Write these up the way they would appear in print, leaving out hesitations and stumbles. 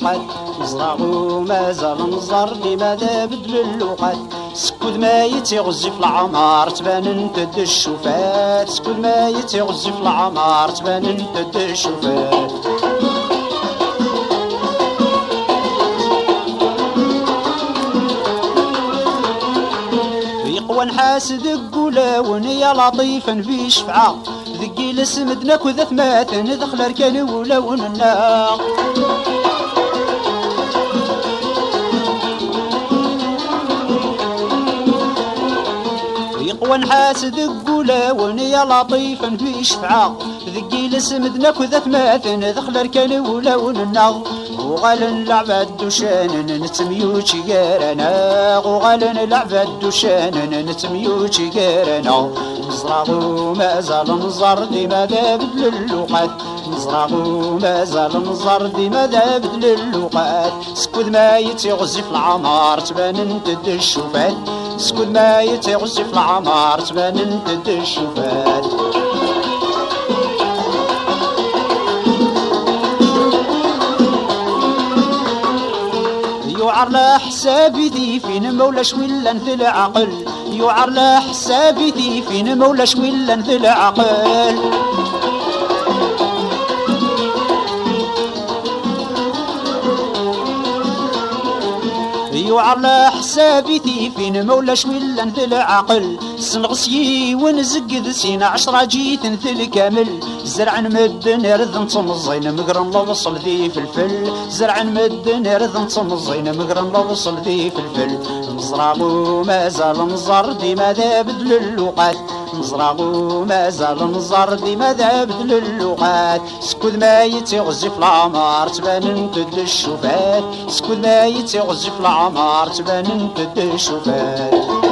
اللوقات نزرعو مازال نزر لماذا بدل اللوقات سكود ما يتغزي في العمار تبان انت الشوفات سكود ما يتغزي في العمار تبان انت الشوفات ونحاسد قولاون يا لطيفا في شفعة ذقي لسمدناك وذا ثماثن دخل ركان ولاون النار يقوى نحاسد قولاون يا لطيفا في شفعة ذقي لسمدناك وذا ثماثن دخل ركان ولاون النار وغالن لعبة دوشان نتميوتي غيرنا وغالن لعبة دوشان نتميوتي غيرنا نزرعو مازال نزر لماذا بدل اللوقات نزرعو مازال نزر لماذا بدل اللوقات سكود ما يتغزي في العمار تبان انت الشوفات سكود ما يتغزي في العمار تبان انت الشوفات يوعر لا حسابي ذي فين مولاش ولا انت العقل يوعر لا حسابي ذي فين مولاش ولا انت العقل يوعر لا حسابي ذي فين مولاش ولا انت العقل سنغسي ونزقد سينا 10 جيت انت الكامل زرع نمدن رذ نتمزين مقرن لوصل ذي فلفل زرع نمدن رذ نتمزين مقرن لوصل ذي فلفل نزرعو مازال نزر ديما ذا بدل اللوقات نزرعو مازال نزر ديما ذا بدل اللوقات سكود ما يتغزي في العمار تبان انت الشوفات سكود ما يتغزي في العمار تبان انت الشوفات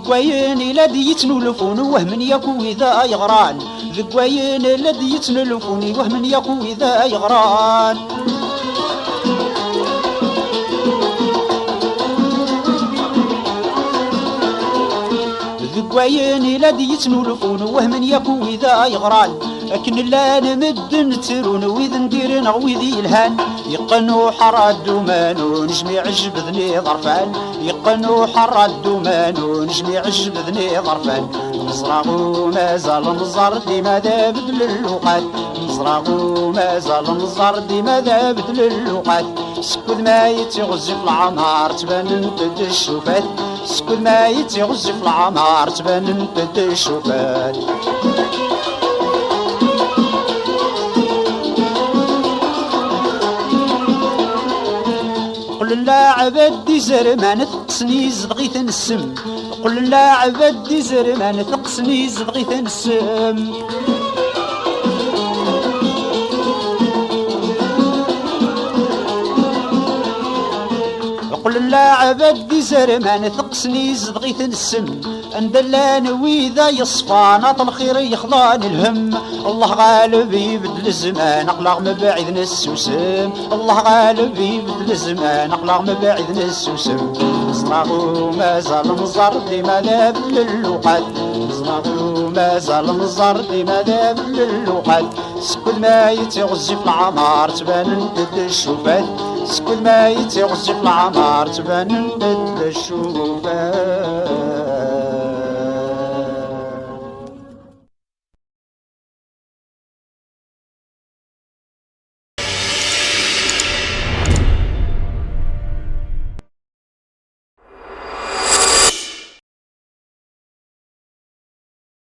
ذقوين الذي يتنولفون وهم يكو إذا يغران ذقوين الذي يتنولفون وهم يكو إذا يغران ذقوين الذي يتنولفون وهم يكو إذا يغران لكن لا نمد نترون وإذا نديرن وإذا يلهان يقنو حراد ومانو نجمي عجبذني ظرفان يقنو حراد ومانو نجمي عجبذني ظرفان نزرعو مازال نزر لماذا بدل اللوقات نزرعو مازال نزر لماذا بدل اللوقات سكود ما يتغزي في العمار تبان انت الشوفات سكود ما يتغزي في العمار تبان انت الشوفات قل لا عبدي زرمان ثقسني زدغيث السم قل لا عبدي زرمان ثقسني زدغيث السم قل لا عبدي زرمان ثقسني زدغيث السم اندلان وإذا يصفان الخير يخضان الهم الله غالب يبدل الزمان اقلق مباعد السوسم الله غالب يبدل الزمان اقلق مباعد السوسم نزرعو مازال نزر لماذا بدل اللوقات نزرعو مازال نزر لماذا بدل اللوقات سكود ما يتغزي في العمار تبان انت الشوفات سكود ما يتغزي في العمار تبان انت الشوفات